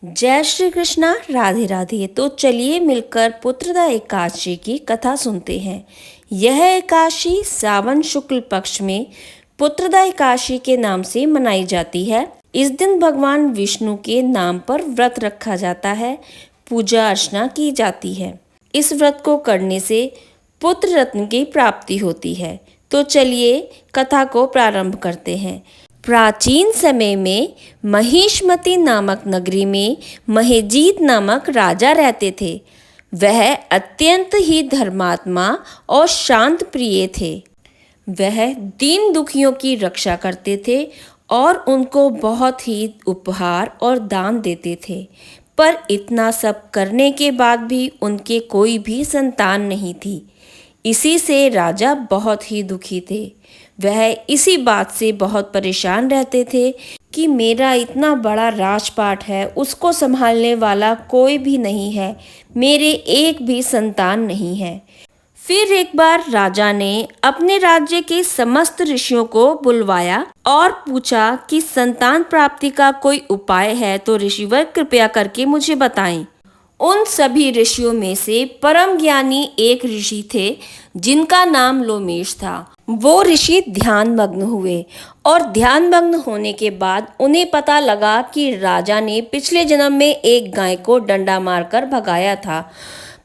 जय श्री कृष्णा, राधे राधे। तो चलिए मिलकर पुत्रदा एकादशी की कथा सुनते हैं। यह एकादशी सावन शुक्ल पक्ष में पुत्रदा एकादशी के नाम से मनाई जाती है। इस दिन भगवान विष्णु के नाम पर व्रत रखा जाता है, पूजा अर्चना की जाती है। इस व्रत को करने से पुत्र रत्न की प्राप्ति होती है। तो चलिए कथा को प्रारंभ करते हैं। प्राचीन समय में महिष्मति नामक नगरी में महेजीत नामक राजा रहते थे। वह अत्यंत ही धर्मात्मा और शांत प्रिय थे। वह दीन दुखियों की रक्षा करते थे और उनको बहुत ही उपहार और दान देते थे। पर इतना सब करने के बाद भी उनके कोई भी संतान नहीं थी। इसी से राजा बहुत ही दुखी थे। वह इसी बात से बहुत परेशान रहते थे कि मेरा इतना बड़ा राजपाट है, उसको संभालने वाला कोई भी नहीं है, मेरे एक भी संतान नहीं है। फिर एक बार राजा ने अपने राज्य के समस्त ऋषियों को बुलवाया और पूछा कि संतान प्राप्ति का कोई उपाय है तो ऋषिवर कृपया करके मुझे बताएं। उन सभी ऋषियों में से परम ज्ञानी एक ऋषि थे जिनका नाम लोमेश था। वो ऋषि ध्यान मग्न हुए और ध्यान मग्न होने के बाद उन्हें पता लगा कि राजा ने पिछले जन्म में एक गाय को डंडा मारकर भगाया था।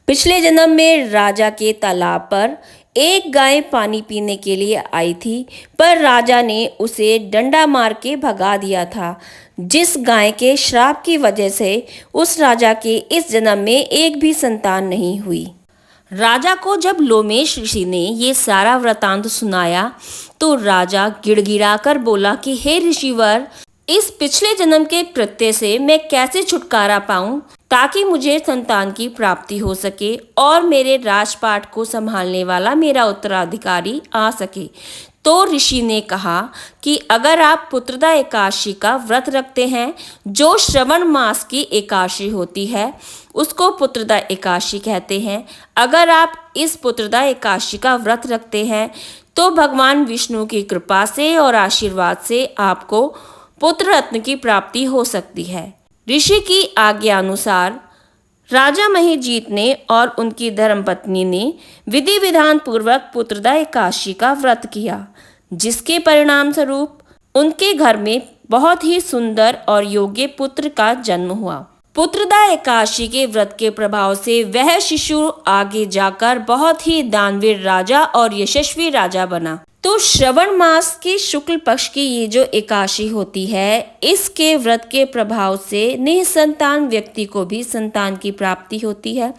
पिछले जन्म में राजा के तालाब पर एक गाय पानी पीने के लिए आई थी, पर राजा ने उसे डंडा मार के भगा दिया था। जिस गाय के श्राप की वजह से उस राजा के इस जन्म में एक भी संतान नहीं हुई। राजा को जब लोमेश ऋषि ने ये सारा वृतांत सुनाया तो राजा गिड़गिड़ाकर बोला कि हे ऋषिवर, इस पिछले जन्म के कृत्य से मैं कैसे छुटकारा पाऊं ताकि मुझे संतान की प्राप्ति हो सके और मेरे राजपाट को संभालने वाला मेरा उत्तराधिकारी आ सके। तो ऋषि ने कहा कि अगर आप पुत्रदा एकादशी का व्रत रखते हैं, जो श्रवण मास की एकादशी होती है, उसको पुत्रदा एकादशी कहते हैं। अगर आप इस पुत्रदा एकादशी का व्रत रखते हैं तो भगवान विष्णु की कृपा से और आशीर्वाद से आपको पुत्र रत्न की प्राप्ति हो सकती है। ऋषि की आज्ञा अनुसार राजा महेजीत ने और उनकी धर्मपत्नी ने विधि विधान पूर्वक पुत्रदा एकादशी का व्रत किया, जिसके परिणाम स्वरूप उनके घर में बहुत ही सुंदर और योग्य पुत्र का जन्म हुआ। पुत्रदा एकादशी के व्रत के प्रभाव से वह शिशु आगे जाकर बहुत ही दानवीर राजा और यशस्वी राजा बना। तो श्रवण मास के शुक्ल पक्ष की ये जो एकादशी होती है, इसके व्रत के प्रभाव से निसंतान व्यक्ति को भी संतान की प्राप्ति होती है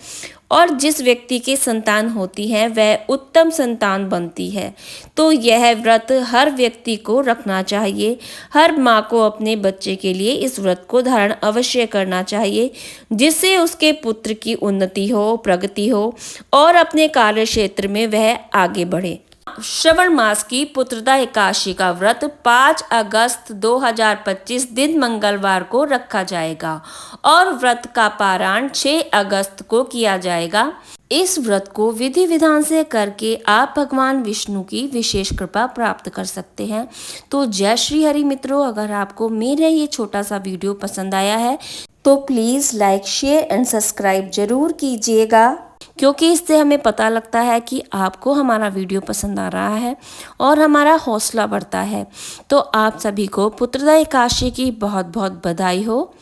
और जिस व्यक्ति के संतान होती है वह उत्तम संतान बनती है। तो यह व्रत हर व्यक्ति को रखना चाहिए। हर माँ को अपने बच्चे के लिए इस व्रत को धारण अवश्य करना चाहिए, जिससे उसके पुत्र की उन्नति हो, प्रगति हो और अपने कार्य क्षेत्र में वह आगे बढ़े। श्रवण मास की पुत्रदा एकादशी का व्रत 5 अगस्त 2025 दिन मंगलवार को रखा जाएगा और व्रत का पारायण 6 अगस्त को किया जाएगा। इस व्रत को विधि विधान से करके आप भगवान विष्णु की विशेष कृपा प्राप्त कर सकते हैं। तो जय श्री हरि मित्रों, अगर आपको मेरा ये छोटा सा वीडियो पसंद आया है तो please like, share and subscribe जरूर कीजिएगा, क्योंकि इससे हमें पता लगता है कि आपको हमारा वीडियो पसंद आ रहा है और हमारा हौसला बढ़ता है। तो आप सभी को पुत्रदा एकादशी की बहुत बहुत बधाई हो।